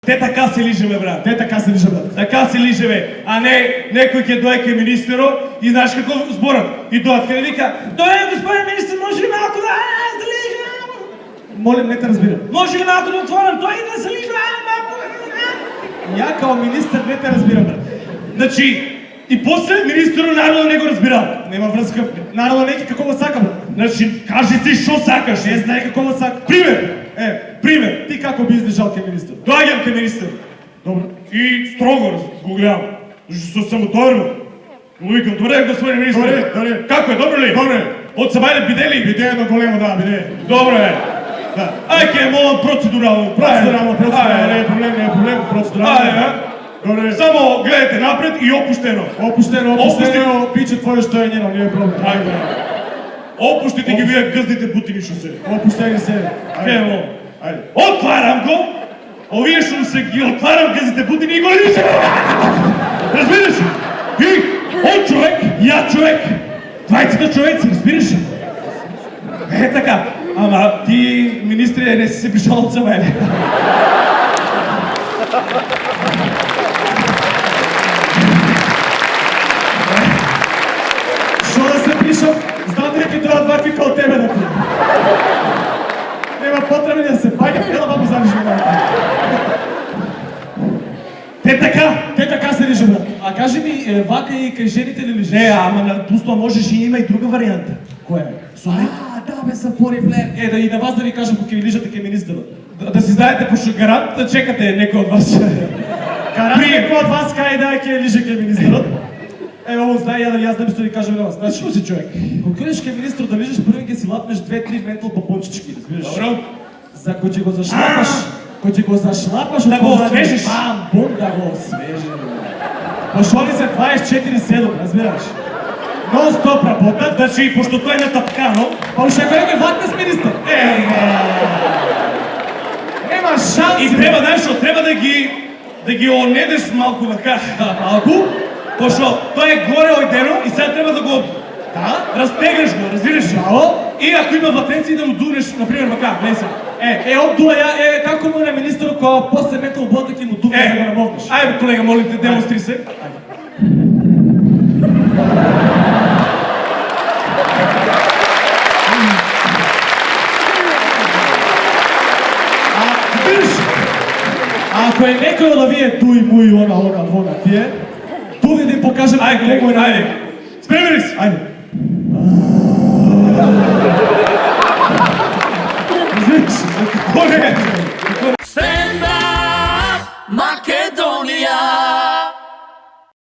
Те така се лижеме, брат. Те така се лиже, брат. Така се лижеме, а не некој ќе дойде кај министеро и знаеш како зборат. И дојат кај вика, господин министр, може ли малко да се лижам? Молим, не те разбирам. Може ли малко да отворам той да се лижам? Ја као министр не те разбирам, брат. Значи, и после министерот народот не го разбирал. Нема врска. Народот неки како го сака, брат. Значи, кажи си што сакаш. Не знае како го сака. Пример, пример. Ти како би излежал кај министр? Доаѓам кај министер. Добро. И строго го гледам. Зашто съм отворено. Му викам, добре, господин министр. Добре. Како е, добро ли? Добре. Од Сабајле биде ли? Биде едно големо, да, биде. Добро е. Да. Ај ке молам процедурално. Процедурално, не е проблем, процедурално. Ајде. Добре. Само гледайте напред и опуштено. Опуштено, пиче твое што е njeno, nije problem. Ајде. Опуштите ги вие гъздите бутини што се. Опуштени се. Ево. Ајде. Отварам го. Овие што се ги отварам гъздите бутини и го лижам. Разбираш? И он човек, ја човек. Двајцата човеци, разбираш? Е така. Ама ти, министре, не си се пришал од Сабајле. Шо да се пришам? Знам дека дојат вакви као тебе да пијам. Нема потреба да се паѓа, ела бабу залижи на Те така се лиже, брат. А кажи ми, вака и кај жените ли лижеш? Не, ама на пусто можеш и има и друга варијанта. Која е? Да бе, са порифлер. Да и на вас да ви кажам кога ви лижате кај министерот. Да си знаете, пошто гарант да чекате некој од вас. Гарант некој од вас кај да ќе лиже кај министерот. Ево, он знае, јас да би што ви кажам на вас. Значи, Што си човек? кога идеш кај министер да лижеш, први ќе си лапнеш 2-3 ментал бабончички, разбираш? Добро. За кој ќе го зашлапаш, Да го освежиш. Бам, да го освежиш. Пошоли се 24/7, разбираш? Нон-стоп работат, Значи, пошто тој е натапкано, па уште кој ватне с министер. Нема шанси. и треба, знаеш што, треба да ги онедеш малку вака. Малку? Пошто тој е горе ојдено и сега треба да го растегнеш го, разбираш? Браво. И ако има ватенци да му дунеш, например, вака, не се. Обдува ја, како му на министерот кога после метал бота ќе му дуне да го намогнеш. Ајде, колега, молим те, демонстри се. Ако е некој од овие туи, муи, она, тие, ту ви да им покажем Ајде, колку е ајде. Спремени си. Ајде.